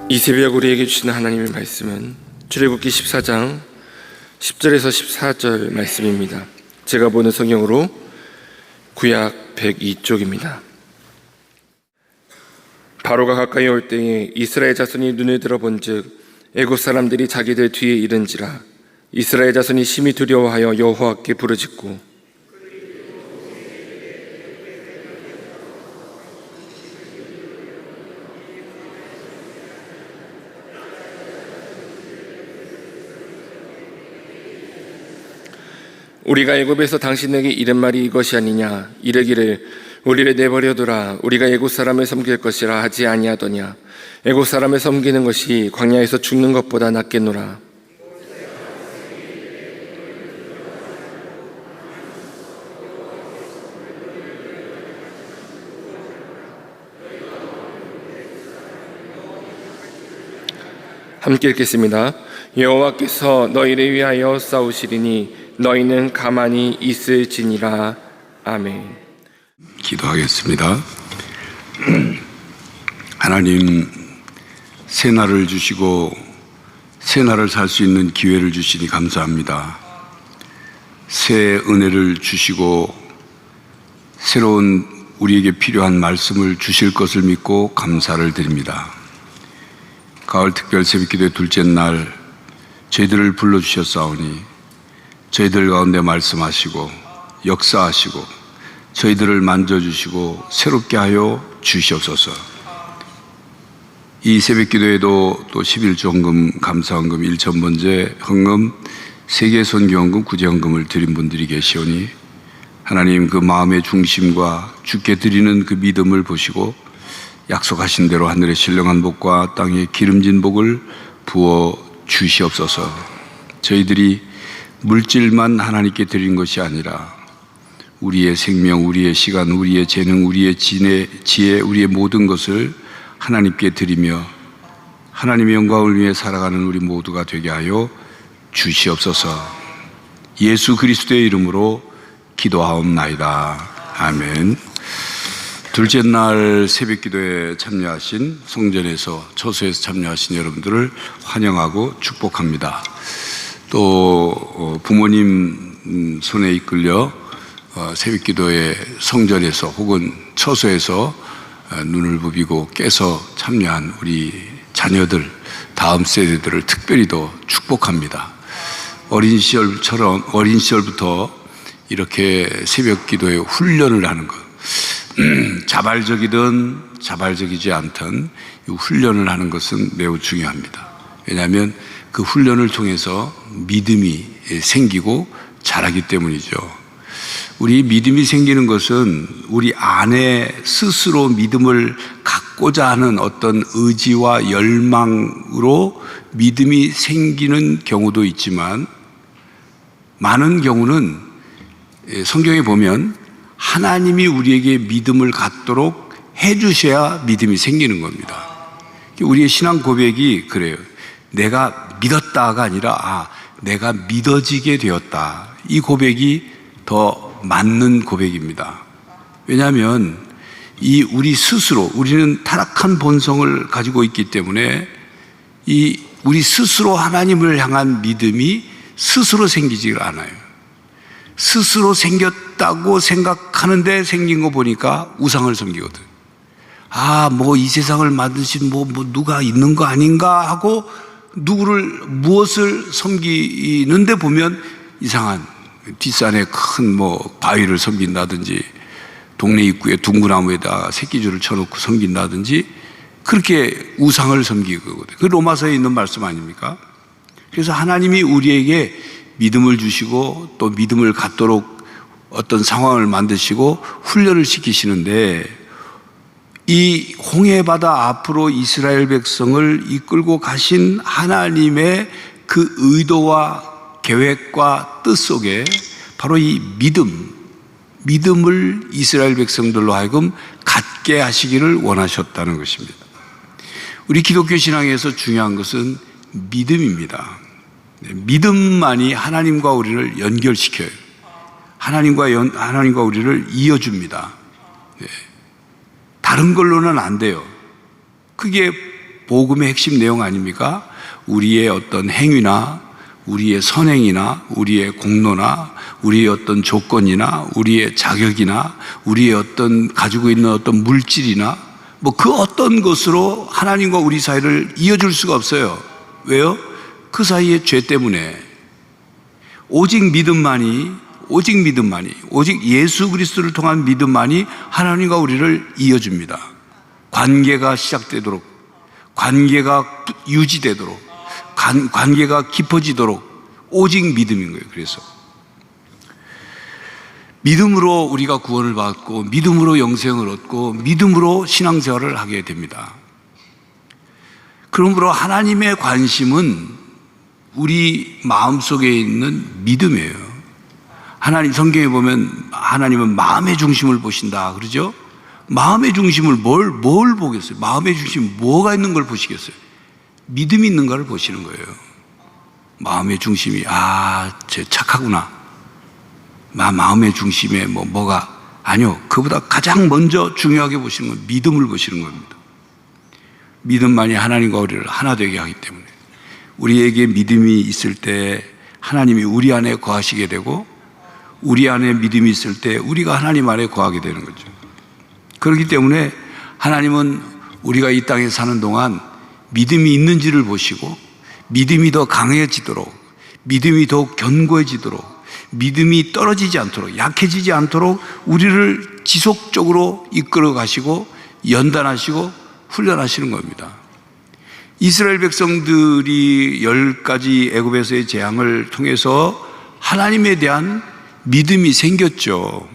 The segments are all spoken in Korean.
이 새벽 우리에게 주신 하나님의 말씀은 출애굽기 14장 10절에서 14절 말씀입니다. 제가 보는 성경으로 구약 102쪽입니다. 바로가 가까이 올 때에 이스라엘 자손이 눈을 들어본즉 애굽 사람들이 자기들 뒤에 이른지라. 이스라엘 자손이 심히 두려워하여 여호와께 부르짖고 우리가 애굽에서 당신에게 이른 말이 이것이 아니냐. 이르기를 우리를 내버려두라. 우리가 애굽 사람을 섬길 것이라 하지 아니하더냐. 애굽 사람을 섬기는 것이 광야에서 죽는 것보다 낫겠노라. 함께 읽겠습니다. 여호와께서 너희를 위하여 싸우시리니 너희는 가만히 있을지니라. 아멘. 기도하겠습니다. 하나님, 새날을 주시고 새날을 살 수 있는 기회를 주시니 감사합니다. 새 은혜를 주시고 새로운 우리에게 필요한 말씀을 주실 것을 믿고 감사를 드립니다. 가을 특별 새벽기도의 둘째 날 저희들을 불러주셨사오니 저희들 가운데 말씀하시고 역사하시고 저희들을 만져주시고 새롭게 하여 주시옵소서. 이 새벽기도에도 또 11조 헌금, 감사헌금, 1,000번째 헌금, 세계선교헌금, 구제헌금을 드린 분들이 계시오니 하나님, 그 마음의 중심과 주께 드리는 그 믿음을 보시고 약속하신 대로 하늘의 신령한 복과 땅의 기름진 복을 부어 주시옵소서. 저희들이 물질만 하나님께 드린 것이 아니라 우리의 생명, 우리의 시간, 우리의 재능, 우리의 지혜, 우리의 모든 것을 하나님께 드리며 하나님의 영광을 위해 살아가는 우리 모두가 되게 하여 주시옵소서. 예수 그리스도의 이름으로 기도하옵나이다. 아멘. 둘째 날 새벽 기도에 참여하신, 성전에서 처소에서 참여하신 여러분들을 환영하고 축복합니다. 또 부모님 손에 이끌려 새벽 기도에 성전에서 혹은 처소에서 눈을 부비고 깨서 참여한 우리 자녀들, 다음 세대들을 특별히 더 축복합니다. 어린 시절부터 이렇게 새벽 기도에 훈련을 하는 것, 자발적이든 자발적이지 않든 이 훈련을 하는 것은 매우 중요합니다. 왜냐하면 그 훈련을 통해서 믿음이 생기고 자라기 때문이죠. 우리 믿음이 생기는 것은 우리 안에 스스로 믿음을 갖고자 하는 어떤 의지와 열망으로 믿음이 생기는 경우도 있지만, 많은 경우는 성경에 보면 하나님이 우리에게 믿음을 갖도록 해주셔야 믿음이 생기는 겁니다. 우리의 신앙 고백이 그래요. 내가 믿었다가 아니라 내가 믿어지게 되었다. 이 고백이 더 맞는 고백입니다. 왜냐하면 우리 스스로, 우리는 타락한 본성을 가지고 있기 때문에 우리 스스로 하나님을 향한 믿음이 스스로 생기지가 않아요. 스스로 생겼다고 생각하는데 생긴 거 보니까 우상을 섬기거든. 이 세상을 만드신 누가 있는 거 아닌가 하고 무엇을 섬기는데 보면 이상한 뒷산에 큰 바위를 섬긴다든지 동네 입구에 둥구나무에다 새끼줄을 쳐놓고 섬긴다든지 그렇게 우상을 섬기거든요. 그 로마서에 있는 말씀 아닙니까? 그래서 하나님이 우리에게 믿음을 주시고 또 믿음을 갖도록 어떤 상황을 만드시고 훈련을 시키시는데, 이 홍해바다 앞으로 이스라엘 백성을 이끌고 가신 하나님의 그 의도와 계획과 뜻 속에 바로 이 믿음을 이스라엘 백성들로 하여금 갖게 하시기를 원하셨다는 것입니다. 우리 기독교 신앙에서 중요한 것은 믿음입니다. 믿음만이 하나님과 우리를 연결시켜요. 하나님과 우리를 이어줍니다. 다른 걸로는 안 돼요. 그게 복음의 핵심 내용 아닙니까? 우리의 어떤 행위나 우리의 선행이나 우리의 공로나 우리의 어떤 조건이나 우리의 자격이나 우리의 어떤 가지고 있는 어떤 물질이나 뭐 그 어떤 것으로 하나님과 우리 사이를 이어줄 수가 없어요. 왜요? 그 사이의 죄 때문에. 오직 믿음만이 오직 예수 그리스도를 통한 믿음만이 하나님과 우리를 이어줍니다. 관계가 시작되도록, 관계가 유지되도록, 관계가 깊어지도록 오직 믿음인 거예요. 그래서 믿음으로 우리가 구원을 받고 믿음으로 영생을 얻고 믿음으로 신앙생활을 하게 됩니다. 그러므로 하나님의 관심은 우리 마음속에 있는 믿음이에요. 하나님 성경에 보면 하나님은 마음의 중심을 보신다 그러죠? 마음의 중심을 뭘 보겠어요? 마음의 중심에 뭐가 있는 걸 보시겠어요? 믿음이 있는가를 보시는 거예요. 마음의 중심이 쟤 착하구나. 마음의 중심에 뭐가 아니요. 그보다 가장 먼저 중요하게 보시는 건 믿음을 보시는 겁니다. 믿음만이 하나님과 우리를 하나 되게 하기 때문에 우리에게 믿음이 있을 때 하나님이 우리 안에 거하시게 되고 우리 안에 믿음이 있을 때 우리가 하나님 안에 거하게 되는 거죠. 그렇기 때문에 하나님은 우리가 이 땅에 사는 동안 믿음이 있는지를 보시고 믿음이 더 강해지도록 믿음이 더 견고해지도록 믿음이 떨어지지 않도록 약해지지 않도록 우리를 지속적으로 이끌어 가시고 연단하시고 훈련하시는 겁니다. 이스라엘 백성들이 10가지 애굽에서의 재앙을 통해서 하나님에 대한 믿음이 생겼죠.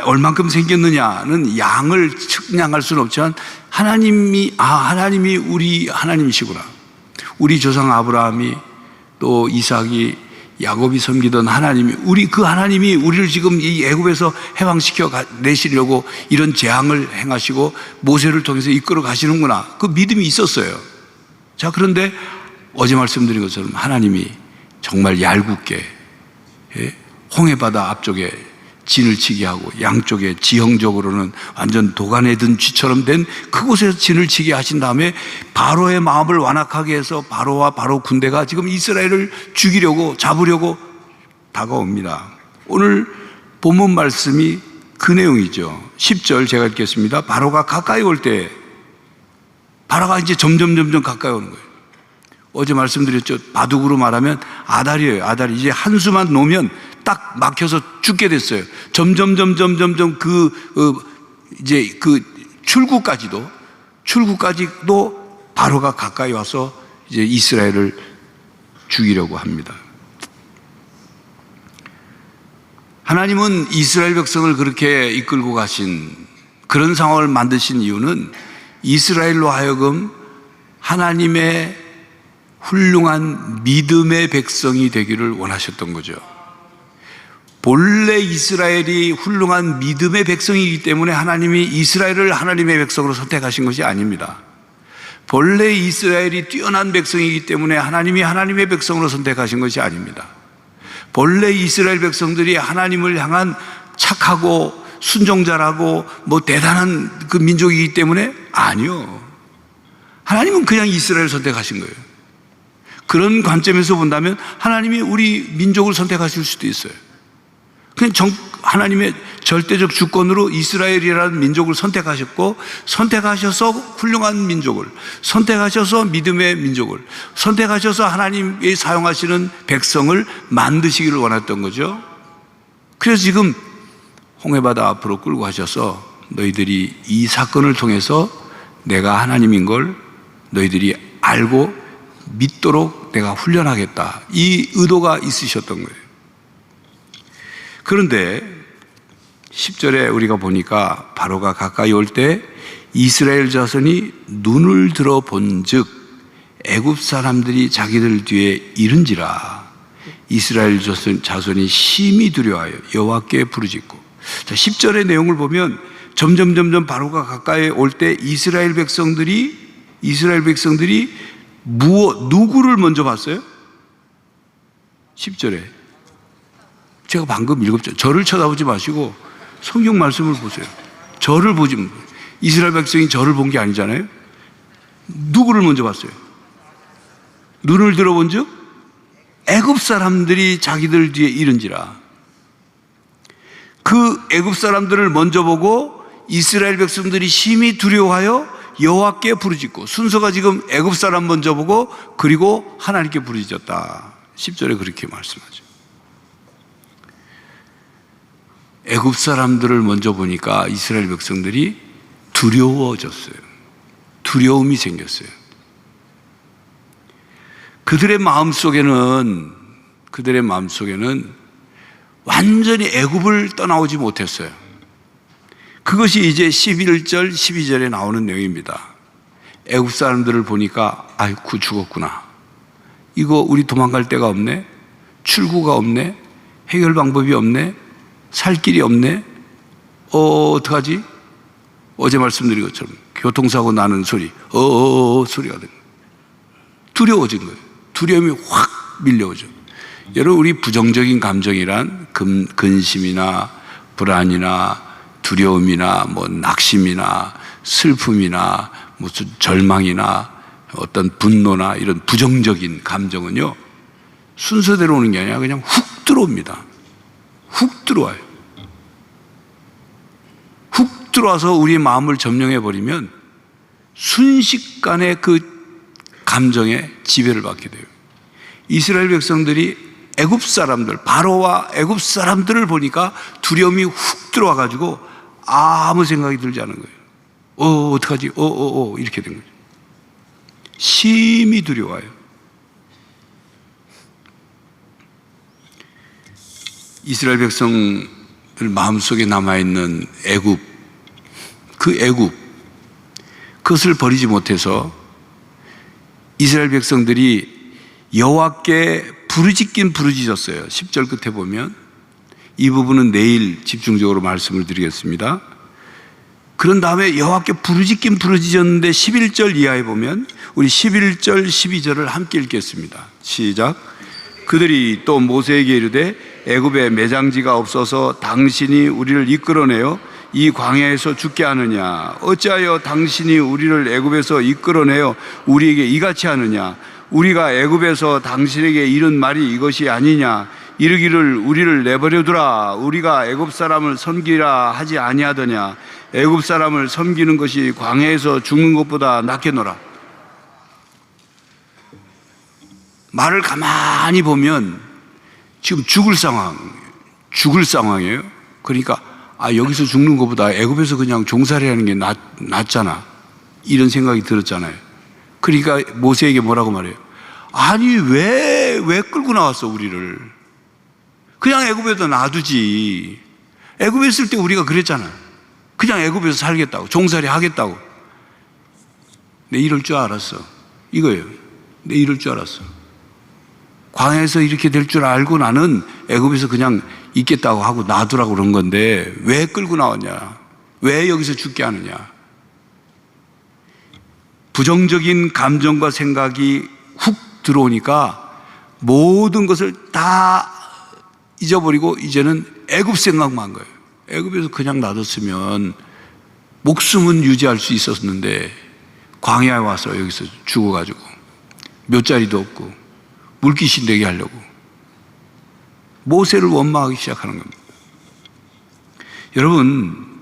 얼만큼 생겼느냐는 양을 측량할 수는 없지만 하나님이 우리 하나님이시구나. 우리 조상 아브라함이 또 이삭이 야곱이 섬기던 하나님이 그 하나님이 우리를 지금 이 애굽에서 해방시켜 내시려고 이런 재앙을 행하시고 모세를 통해서 이끌어 가시는구나. 그 믿음이 있었어요. 자, 그런데 어제 말씀드린 것처럼 하나님이 정말 얄궂게 홍해바다 앞쪽에 진을 치게 하고 양쪽에 지형적으로는 완전 도간에 든 쥐처럼 된 그곳에서 진을 치게 하신 다음에 바로의 마음을 완악하게 해서 바로와 바로 군대가 지금 이스라엘을 죽이려고 잡으려고 다가옵니다. 오늘 본문 말씀이 그 내용이죠. 10절 제가 읽겠습니다. 바로가 가까이 올 때 바로가 이제 점점 가까이 오는 거예요. 어제 말씀드렸죠. 바둑으로 말하면 아다리예요. 아다리. 이제 한 수만 놓으면 딱 막혀서 죽게 됐어요. 점점 이제 그 출구까지도 바로가 가까이 와서 이제 이스라엘을 죽이려고 합니다. 하나님은 이스라엘 백성을 그렇게 이끌고 가신 그런 상황을 만드신 이유는 이스라엘로 하여금 하나님의 훌륭한 믿음의 백성이 되기를 원하셨던 거죠. 본래 이스라엘이 훌륭한 믿음의 백성이기 때문에 하나님이 이스라엘을 하나님의 백성으로 선택하신 것이 아닙니다. 본래 이스라엘이 뛰어난 백성이기 때문에 하나님이 하나님의 백성으로 선택하신 것이 아닙니다. 본래 이스라엘 백성들이 하나님을 향한 착하고 순종자라고 대단한 그 민족이기 때문에 아니요. 하나님은 그냥 이스라엘을 선택하신 거예요. 그런 관점에서 본다면 하나님이 우리 민족을 선택하실 수도 있어요. 그냥 하나님의 절대적 주권으로 이스라엘이라는 민족을 선택하셨고 선택하셔서 훌륭한 민족을 선택하셔서 믿음의 민족을 선택하셔서 하나님이 사용하시는 백성을 만드시기를 원했던 거죠. 그래서 지금 홍해바다 앞으로 끌고 가셔서 너희들이 이 사건을 통해서 내가 하나님인 걸 너희들이 알고 믿도록 내가 훈련하겠다. 이 의도가 있으셨던 거예요. 그런데 10절에 우리가 보니까 바로가 가까이 올 때 이스라엘 자손이 눈을 들어 본즉 애굽 사람들이 자기들 뒤에 이른지라 이스라엘 자손이 심히 두려워하여 여호와께 부르짖고. 자, 10절의 내용을 보면 점점 바로가 가까이 올 때 이스라엘 백성들이 누구를 먼저 봤어요? 10절에 제가 방금 읽었죠. 저를 쳐다보지 마시고 성경 말씀을 보세요. 저를 보지 이스라엘 백성이 저를 본 게 아니잖아요. 누구를 먼저 봤어요? 눈을 들어본 즉 애굽 사람들이 자기들 뒤에 이른지라. 그 애굽 사람들을 먼저 보고 이스라엘 백성들이 심히 두려워하여 여호와께 부르짖고, 순서가 지금 애굽 사람 먼저 보고 그리고 하나님께 부르짖었다. 10절에 그렇게 말씀하죠. 애굽 사람들을 먼저 보니까 이스라엘 백성들이 두려워졌어요. 두려움이 생겼어요. 그들의 마음속에는 완전히 애굽을 떠나오지 못했어요. 그것이 이제 11절, 12절에 나오는 내용입니다. 애굽 사람들을 보니까 아이고 죽었구나. 이거 우리 도망갈 데가 없네. 출구가 없네. 해결 방법이 없네. 살 길이 없네. 어떡하지? 어제 말씀드린 것처럼 교통사고 나는 소리, 소리가 되는 거예요. 두려워진 거예요. 두려움이 확 밀려오죠. 여러분, 우리 부정적인 감정이란 근심이나 불안이나 두려움이나 낙심이나 슬픔이나 무슨 절망이나 어떤 분노나 이런 부정적인 감정은요, 순서대로 오는 게 아니라 그냥 훅 들어옵니다. 훅 들어와요. 훅 들어와서 우리의 마음을 점령해 버리면 순식간에 그 감정에 지배를 받게 돼요. 이스라엘 백성들이 애굽 사람들, 바로와 애굽 사람들을 보니까 두려움이 훅 들어와 가지고 아무 생각이 들지 않은 거예요. 어떡하지? 이렇게 된 거죠. 심히 두려워요. 이스라엘 백성들 마음속에 남아있는 애굽, 그것을 버리지 못해서 이스라엘 백성들이 여호와께 부르짖긴 부르짖었어요. 10절 끝에 보면, 이 부분은 내일 집중적으로 말씀을 드리겠습니다. 그런 다음에 여호와께 부르짖긴 부르짖었는데 11절 이하에 보면 우리 11절 12절을 함께 읽겠습니다. 시작. 그들이 또 모세에게 이르되 애굽에 매장지가 없어서 당신이 우리를 이끌어내어 이 광야에서 죽게 하느냐? 어찌하여 당신이 우리를 애굽에서 이끌어내어 우리에게 이같이 하느냐? 우리가 애굽에서 당신에게 이른 말이 이것이 아니냐? 이르기를 우리를 내버려두라. 우리가 애굽 사람을 섬기라 하지 아니하더냐? 애굽 사람을 섬기는 것이 광야에서 죽는 것보다 낫겠노라. 말을 가만히 보면 지금 죽을 상황이에요. 그러니까 여기서 죽는 것보다 애굽에서 그냥 종살이하는 게 낫잖아. 이런 생각이 들었잖아요. 그러니까 모세에게 뭐라고 말해요? 아니 왜 끌고 나왔어 우리를? 그냥 애굽에도 놔두지. 애굽에 있을 때 우리가 그랬잖아. 그냥 애굽에서 살겠다고, 종살이 하겠다고. 내 이럴 줄 알았어. 이거예요. 내 이럴 줄 알았어. 광야에서 이렇게 될 줄 알고 나는 애굽에서 그냥 있겠다고 하고 놔두라고 그런 건데 왜 끌고 나왔냐? 왜 여기서 죽게 하느냐? 부정적인 감정과 생각이 훅 들어오니까 모든 것을 다 잊어버리고 이제는 애굽 생각만 한 거예요. 애굽에서 그냥 놔뒀으면 목숨은 유지할 수 있었는데 광야에 와서 여기서 죽어가지고 몇 자리도 없고 물귀신 되게 하려고 모세를 원망하기 시작하는 겁니다. 여러분,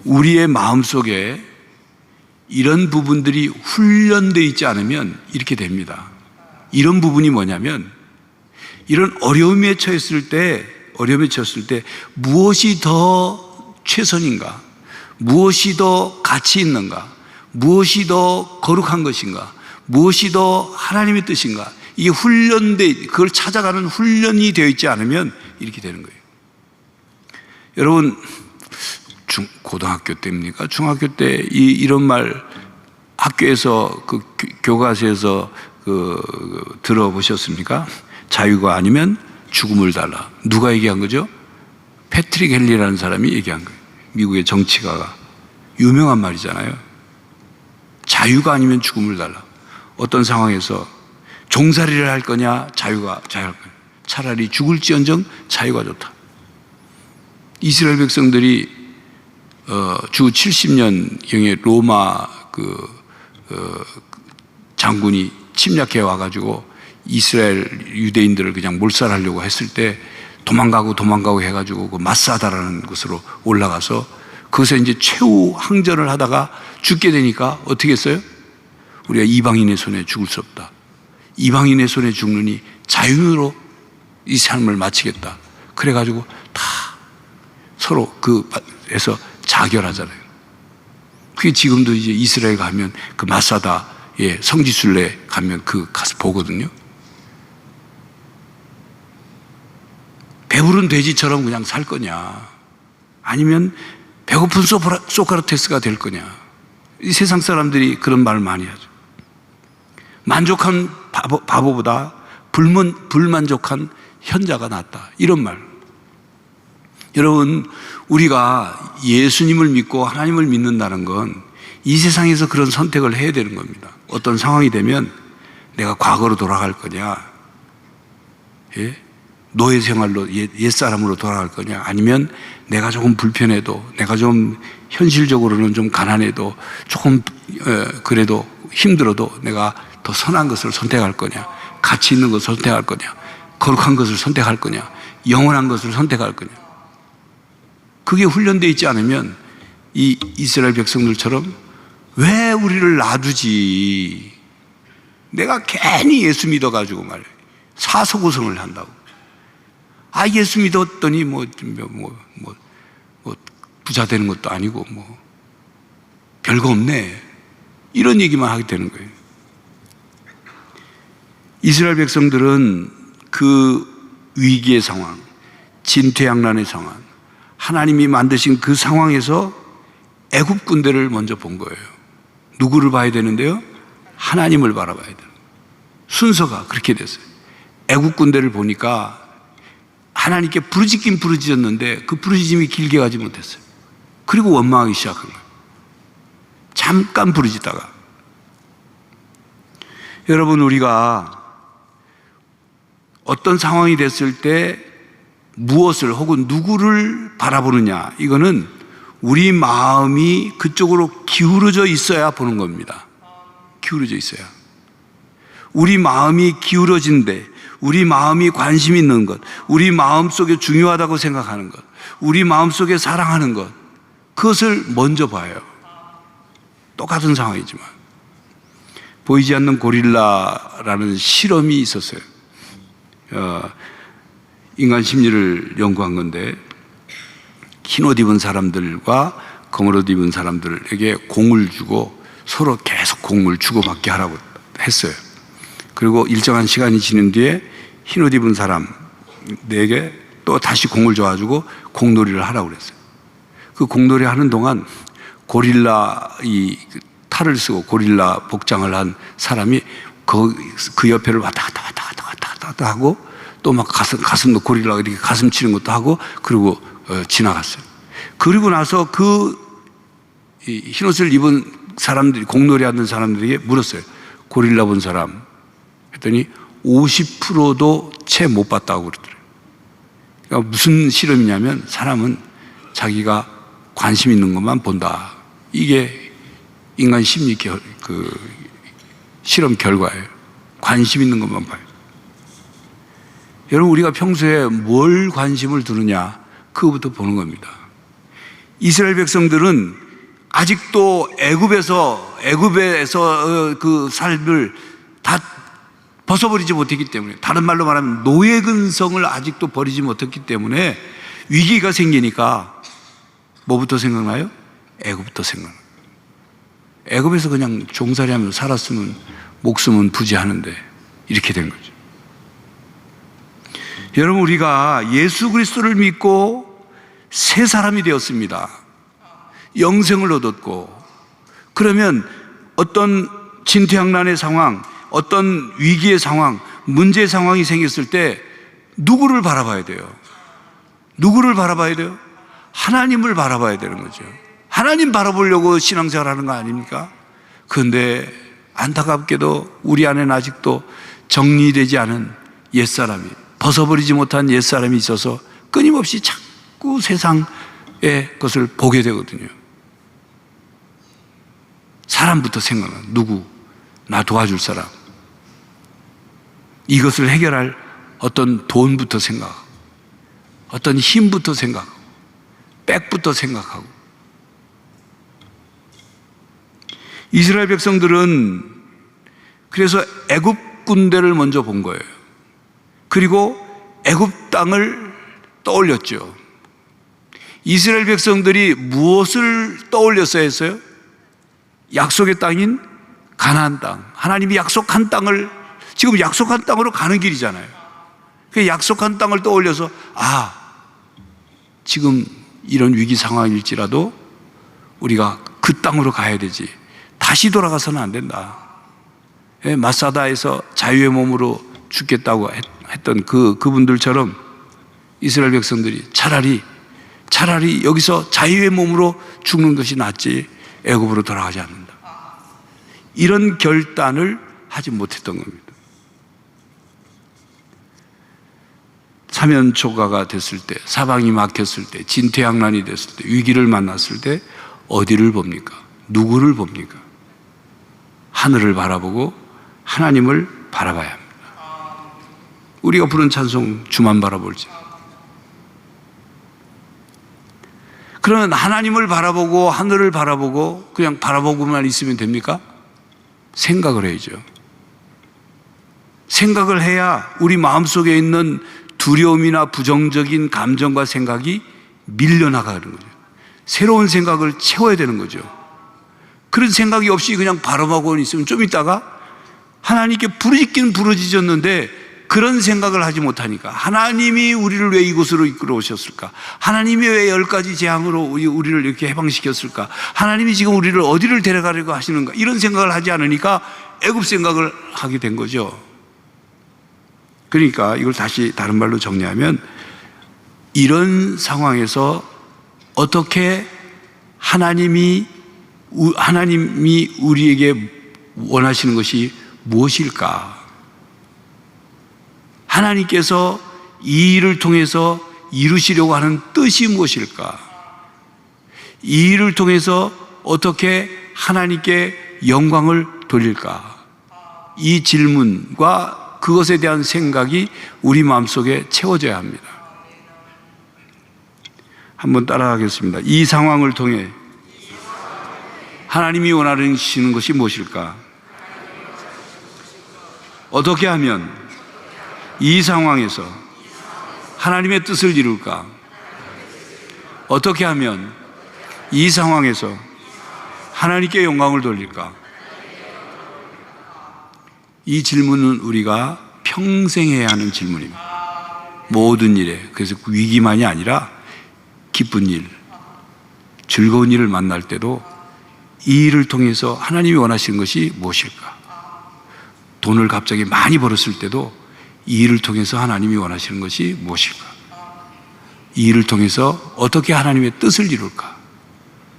우리의 마음속에 이런 부분들이 훈련되어 있지 않으면 이렇게 됩니다. 이런 부분이 뭐냐면, 이런 어려움에 처했을 때 무엇이 더 최선인가, 무엇이 더 가치 있는가, 무엇이 더 거룩한 것인가, 무엇이 더 하나님의 뜻인가, 이게 그걸 찾아가는 훈련이 되어 있지 않으면 이렇게 되는 거예요. 여러분, 고등학교 때입니까? 중학교 때 이런 말 학교에서 교과서에서 들어보셨습니까? 자유가 아니면 죽음을 달라. 누가 얘기한 거죠? 패트릭 헨리라는 사람이 얘기한 거예요. 미국의 정치가가. 유명한 말이잖아요. 자유가 아니면 죽음을 달라. 어떤 상황에서 종살이를 할 거냐, 자유할 거냐. 차라리 죽을지언정 자유가 좋다. 이스라엘 백성들이 주 70년경에 로마 장군이 침략해 와가지고 이스라엘 유대인들을 그냥 몰살하려고 했을 때 도망가고 해가지고 그 마사다라는 곳으로 올라가서 거기서 이제 최후 항전을 하다가 죽게 되니까 어떻게 했어요? 우리가 이방인의 손에 죽을 수 없다. 이방인의 손에 죽느니 자유로 이 삶을 마치겠다. 그래가지고 다 서로 그에서 자결하잖아요. 그게 지금도 이제 이스라엘 가면 그 마사다의 성지순례 가면 가서 보거든요. 배부른 돼지처럼 그냥 살 거냐, 아니면 배고픈 소크라테스가 될 거냐. 이 세상 사람들이 그런 말을 많이 하죠. 만족한 바보보다 불만족한 현자가 낫다, 이런 말. 여러분, 우리가 예수님을 믿고 하나님을 믿는다는 건 이 세상에서 그런 선택을 해야 되는 겁니다. 어떤 상황이 되면 내가 과거로 돌아갈 거냐, 노예 생활로 옛사람으로 돌아갈 거냐, 아니면 내가 조금 불편해도, 내가 좀 현실적으로는 좀 가난해도, 조금 그래도 힘들어도 내가 더 선한 것을 선택할 거냐, 가치 있는 것을 선택할 거냐, 거룩한 것을 선택할 거냐, 영원한 것을 선택할 거냐. 그게 훈련되어 있지 않으면 이 이스라엘 백성들처럼 왜 우리를 놔두지, 내가 괜히 예수 믿어가지고 말이에요, 사소고성을 한다고. 예수 믿었더니 부자 되는 것도 아니고 별거 없네, 이런 얘기만 하게 되는 거예요. 이스라엘 백성들은 그 위기의 상황, 진퇴양난의 상황, 하나님이 만드신 그 상황에서 애굽 군대를 먼저 본 거예요. 누구를 봐야 되는데요? 하나님을 바라봐야 돼요. 순서가 그렇게 됐어요. 애굽 군대를 보니까 하나님께 부르짖긴 부르짖었는데 그 부르짖음이 길게 가지 못했어요. 그리고 원망하기 시작한 거예요. 잠깐 부르짖다가. 여러분, 우리가 어떤 상황이 됐을 때 무엇을 혹은 누구를 바라보느냐, 이거는 우리 마음이 그쪽으로 기울어져 있어야 보는 겁니다. 기울어져 있어야. 우리 마음이 기울어진데, 우리 마음이 관심 있는 것, 우리 마음속에 중요하다고 생각하는 것, 우리 마음속에 사랑하는 것, 그것을 먼저 봐요. 똑같은 상황이지만. 보이지 않는 고릴라라는 실험이 있었어요. 인간 심리를 연구한 건데, 흰옷 입은 사람들과 검은 옷 입은 사람들에게 공을 주고 서로 계속 공을 주고받게 하라고 했어요. 그리고 일정한 시간이 지난 뒤에 흰옷 입은 사람에게 또 다시 공을 줘가지고 공놀이를 하라고 그랬어요. 그 공놀이 하는 동안 고릴라 탈을 쓰고 고릴라 복장을 한 사람이 그 옆에를 왔다 갔다 하고, 또 막 가슴도 고릴라가 이렇게 가슴 치는 것도 하고, 그리고 지나갔어요. 그리고 나서 흰옷을 입은 사람들이, 공놀이 하는 사람들에게 물었어요. 고릴라 본 사람 했더니 50%도 채 못 봤다고 그러더래요. 그러니까 무슨 실험이냐면, 사람은 자기가 관심 있는 것만 본다. 이게 인간 심리 실험 결과예요. 관심 있는 것만 봐요. 여러분, 우리가 평소에 뭘 관심을 두느냐, 그거부터 보는 겁니다. 이스라엘 백성들은 아직도 애굽에서 그 삶을 다 벗어버리지 못했기 때문에, 다른 말로 말하면 노예 근성을 아직도 버리지 못했기 때문에 위기가 생기니까 뭐부터 생각나요? 애굽부터 생각나요. 애굽에서 그냥 종살이하면서 살았으면 목숨은 부지하는데 이렇게 된 거죠. 여러분, 우리가 예수 그리스도를 믿고 새 사람이 되었습니다. 영생을 얻었고, 그러면 어떤 진퇴양난의 상황, 어떤 위기의 상황, 문제의 상황이 생겼을 때 누구를 바라봐야 돼요? 누구를 바라봐야 돼요? 하나님을 바라봐야 되는 거죠. 하나님 바라보려고 신앙생활하는 거 아닙니까? 그런데 안타깝게도 우리 안에는 아직도 정리되지 않은 옛사람이, 벗어버리지 못한 옛사람이 있어서 끊임없이 자꾸 세상의 것을 보게 되거든요. 사람부터 생각나. 누구? 나 도와줄 사람. 이것을 해결할 어떤 돈부터 생각하고, 어떤 힘부터 생각하고, 백부터 생각하고. 이스라엘 백성들은 그래서 애굽 군대를 먼저 본 거예요. 그리고 애굽 땅을 떠올렸죠. 이스라엘 백성들이 무엇을 떠올렸어야 했어요? 약속의 땅인 가나안 땅. 하나님이 약속한 땅을, 지금 약속한 땅으로 가는 길이잖아요. 그 약속한 땅을 떠올려서 지금 이런 위기 상황일지라도 우리가 그 땅으로 가야 되지. 다시 돌아가서는 안 된다. 마사다에서 자유의 몸으로 죽겠다고 했던 그분들처럼 이스라엘 백성들이 차라리 여기서 자유의 몸으로 죽는 것이 낫지 애굽으로 돌아가지 않는다. 이런 결단을 하지 못했던 겁니다. 사면초가가 됐을 때, 사방이 막혔을 때, 진퇴양난이 됐을 때, 위기를 만났을 때 어디를 봅니까? 누구를 봅니까? 하늘을 바라보고 하나님을 바라봐야 합니다. 우리가 부른 찬송 주만 바라볼지. 그러면 하나님을 바라보고 하늘을 바라보고 그냥 바라보고만 있으면 됩니까? 생각을 해야죠. 생각을 해야 우리 마음속에 있는 두려움이나 부정적인 감정과 생각이 밀려나가는 거죠. 새로운 생각을 채워야 되는 거죠. 그런 생각이 없이 그냥 바라보고 있으면 좀 있다가 하나님께 부르짖긴 부르짖었는데 그런 생각을 하지 못하니까, 하나님이 우리를 왜 이곳으로 이끌어 오셨을까? 하나님이 왜 10가지 재앙으로 우리를 이렇게 해방시켰을까? 하나님이 지금 우리를 어디를 데려가려고 하시는가? 이런 생각을 하지 않으니까 애굽 생각을 하게 된 거죠. 그러니까 이걸 다시 다른 말로 정리하면, 이런 상황에서 어떻게 하나님이 우리에게 원하시는 것이 무엇일까? 하나님께서 이 일을 통해서 이루시려고 하는 뜻이 무엇일까? 이 일을 통해서 어떻게 하나님께 영광을 돌릴까? 이 질문과 그것에 대한 생각이 우리 마음속에 채워져야 합니다. 한번 따라하겠습니다. 이 상황을 통해 하나님이 원하시는 것이 무엇일까? 어떻게 하면 이 상황에서 하나님의 뜻을 이룰까? 어떻게 하면 이 상황에서 하나님께 영광을 돌릴까? 이 질문은 우리가 평생 해야 하는 질문입니다. 모든 일에. 그래서 위기만이 아니라 기쁜 일, 즐거운 일을 만날 때도 이 일을 통해서 하나님이 원하시는 것이 무엇일까? 돈을 갑자기 많이 벌었을 때도 이 일을 통해서 하나님이 원하시는 것이 무엇일까? 이 일을 통해서 어떻게 하나님의 뜻을 이룰까?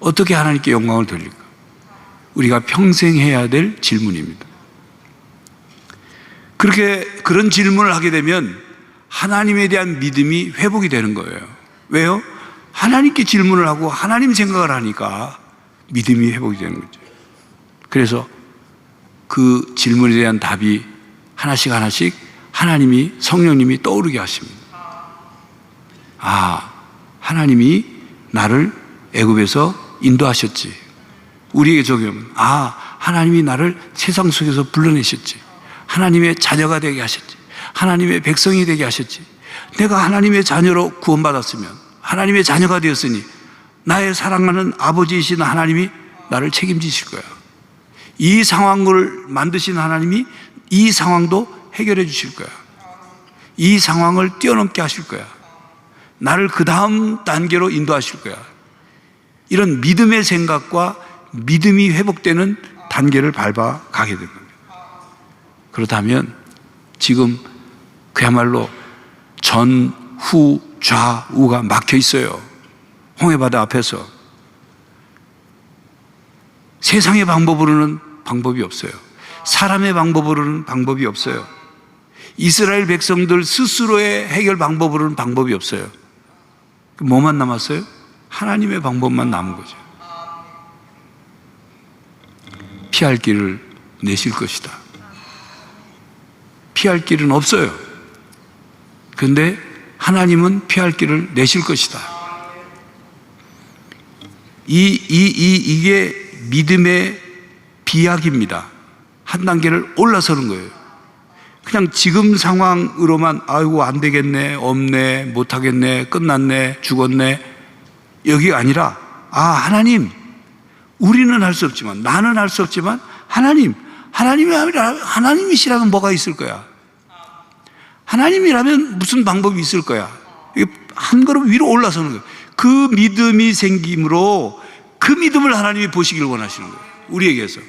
어떻게 하나님께 영광을 돌릴까? 우리가 평생 해야 될 질문입니다. 그런 질문을 하게 되면 하나님에 대한 믿음이 회복이 되는 거예요. 왜요? 하나님께 질문을 하고 하나님 생각을 하니까 믿음이 회복이 되는 거죠. 그래서 그 질문에 대한 답이 하나씩 하나님이, 성령님이 떠오르게 하십니다. 하나님이 나를 애굽에서 인도하셨지. 우리에게 적용하면 하나님이 나를 세상 속에서 불러내셨지. 하나님의 자녀가 되게 하셨지. 하나님의 백성이 되게 하셨지. 내가 하나님의 자녀로 구원받았으면, 하나님의 자녀가 되었으니 나의 사랑하는 아버지이신 하나님이 나를 책임지실 거야. 이 상황을 만드신 하나님이 이 상황도 해결해 주실 거야. 이 상황을 뛰어넘게 하실 거야. 나를 그 다음 단계로 인도하실 거야. 이런 믿음의 생각과 믿음이 회복되는 단계를 밟아 가게 됩니다. 그렇다면 지금 그야말로 전, 후, 좌우가 막혀 있어요. 홍해바다 앞에서. 세상의 방법으로는 방법이 없어요. 사람의 방법으로는 방법이 없어요. 이스라엘 백성들 스스로의 해결 방법으로는 방법이 없어요. 뭐만 남았어요? 하나님의 방법만 남은 거죠. 피할 길을 내실 것이다. 피할 길은 없어요. 그런데 하나님은 피할 길을 내실 것이다. 이게 믿음의 비약입니다. 한 단계를 올라서는 거예요. 그냥 지금 상황으로만 아이고 안 되겠네, 없네, 못하겠네, 끝났네, 죽었네, 여기가 아니라 하나님, 우리는 할 수 없지만, 나는 할 수 없지만 하나님이시라면 뭐가 있을 거야? 하나님이라면 무슨 방법이 있을 거야? 이게 한 걸음 위로 올라서는 거예요. 그 믿음이 생김으로 그 믿음을 하나님이 보시길 원하시는 거예요. 우리에게서.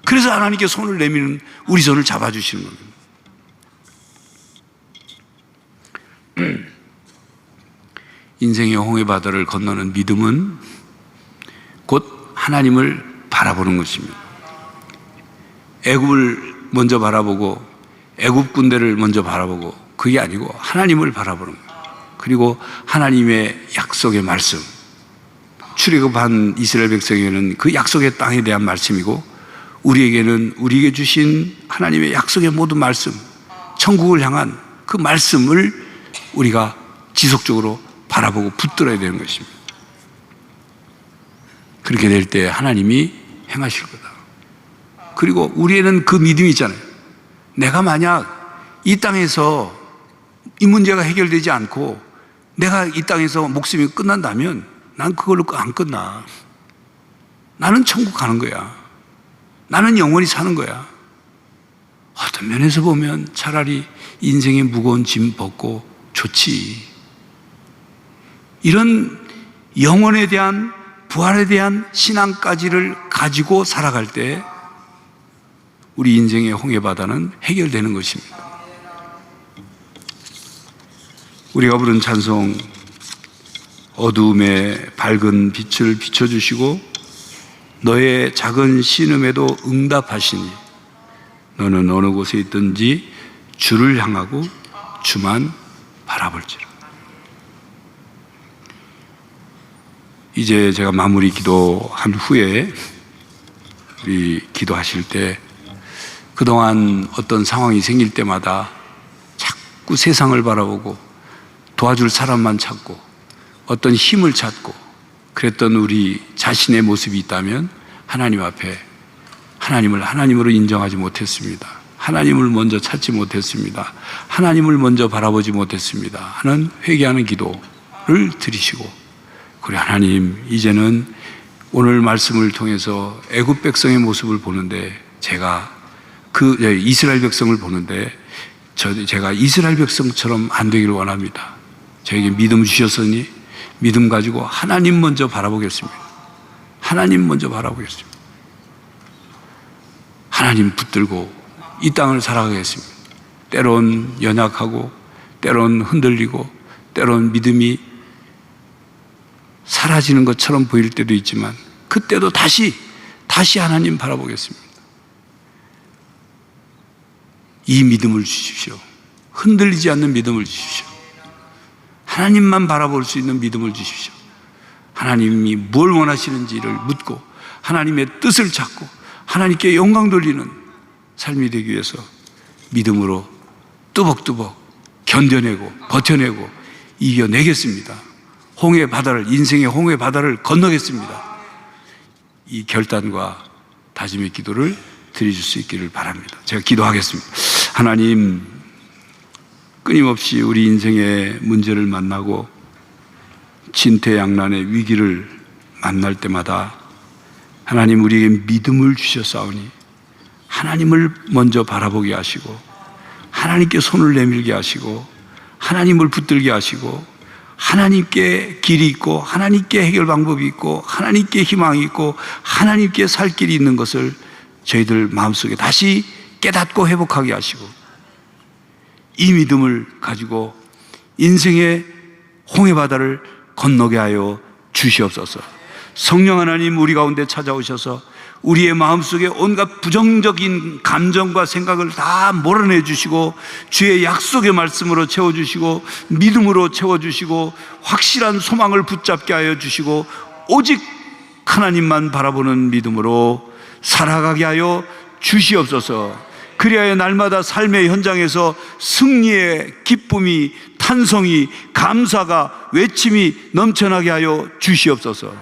그래서 하나님께 손을 내미는 우리 손을 잡아주시는 겁니다. 인생의 홍해바다를 건너는 믿음은 곧 하나님을 바라보는 것입니다. 애굽을 먼저 바라보고 애굽 군대를 먼저 바라보고 그게 아니고 하나님을 바라보는 거예요. 그리고 하나님의 약속의 말씀, 출애굽한 이스라엘 백성에게는 그 약속의 땅에 대한 말씀이고 우리에게는 우리에게 주신 하나님의 약속의 모든 말씀, 천국을 향한 그 말씀을 우리가 지속적으로 바라보고 붙들어야 되는 것입니다. 그렇게 될 때 하나님이 행하실 거다. 그리고 우리에는 그 믿음이 있잖아요. 내가 만약 이 땅에서 이 문제가 해결되지 않고 내가 이 땅에서 목숨이 끝난다면 난 그걸로 안 끝나. 나는 천국 가는 거야. 나는 영원히 사는 거야. 어떤 면에서 보면 차라리 인생의 무거운 짐 벗고 좋지. 이런 영혼에 대한, 부활에 대한 신앙까지를 가지고 살아갈 때 우리 인생의 홍해바다는 해결되는 것입니다. 우리가 부른 찬송, 어두움에 밝은 빛을 비춰주시고 너의 작은 신음에도 응답하시니 너는 어느 곳에 있든지 주를 향하고 주만 바라볼지라. 이제 제가 마무리 기도한 후에 우리 기도하실 때 그동안 어떤 상황이 생길 때마다 자꾸 세상을 바라보고 도와줄 사람만 찾고 어떤 힘을 찾고 그랬던 우리 자신의 모습이 있다면 하나님 앞에 하나님을 하나님으로 인정하지 못했습니다. 하나님을 먼저 찾지 못했습니다. 하나님을 먼저 바라보지 못했습니다 하는 회개하는 기도를 드리시고, 그래 하나님, 이제는 오늘 말씀을 통해서 애굽 백성의 모습을 보는데 제가 이스라엘 백성을 보는데 제가 이스라엘 백성처럼 안 되기를 원합니다. 저에게 믿음 주셨으니 믿음 가지고 하나님 먼저 바라보겠습니다. 하나님 먼저 바라보겠습니다. 하나님 붙들고 이 땅을 살아가겠습니다. 때론 연약하고 때론 흔들리고 때론 믿음이 사라지는 것처럼 보일 때도 있지만 그때도 다시 하나님 바라보겠습니다. 이 믿음을 주십시오. 흔들리지 않는 믿음을 주십시오. 하나님만 바라볼 수 있는 믿음을 주십시오. 하나님이 뭘 원하시는지를 묻고 하나님의 뜻을 찾고 하나님께 영광 돌리는 삶이 되기 위해서 믿음으로 뚜벅뚜벅 견뎌내고 버텨내고 이겨내겠습니다. 홍해 바다를, 인생의 홍해 바다를 건너겠습니다. 이 결단과 다짐의 기도를 드려줄 수 있기를 바랍니다. 제가 기도하겠습니다. 하나님, 끊임없이 우리 인생의 문제를 만나고 진퇴양난의 위기를 만날 때마다 하나님 우리에게 믿음을 주셨사오니 하나님을 먼저 바라보게 하시고 하나님께 손을 내밀게 하시고 하나님을 붙들게 하시고 하나님께 길이 있고 하나님께 해결 방법이 있고 하나님께 희망이 있고 하나님께 살 길이 있는 것을 저희들 마음속에 다시 깨닫고 회복하게 하시고 이 믿음을 가지고 인생의 홍해바다를 건너게 하여 주시옵소서. 성령 하나님 우리 가운데 찾아오셔서 우리의 마음속에 온갖 부정적인 감정과 생각을 다 몰아내 주시고 주의 약속의 말씀으로 채워주시고 믿음으로 채워주시고 확실한 소망을 붙잡게 하여 주시고 오직 하나님만 바라보는 믿음으로 살아가게 하여 주시옵소서. 그리하여 날마다 삶의 현장에서 승리의 기쁨이, 탄성이, 감사가, 외침이 넘쳐나게 하여 주시옵소서.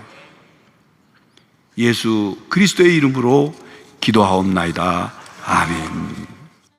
예수 그리스도의 이름으로 기도하옵나이다. 아멘.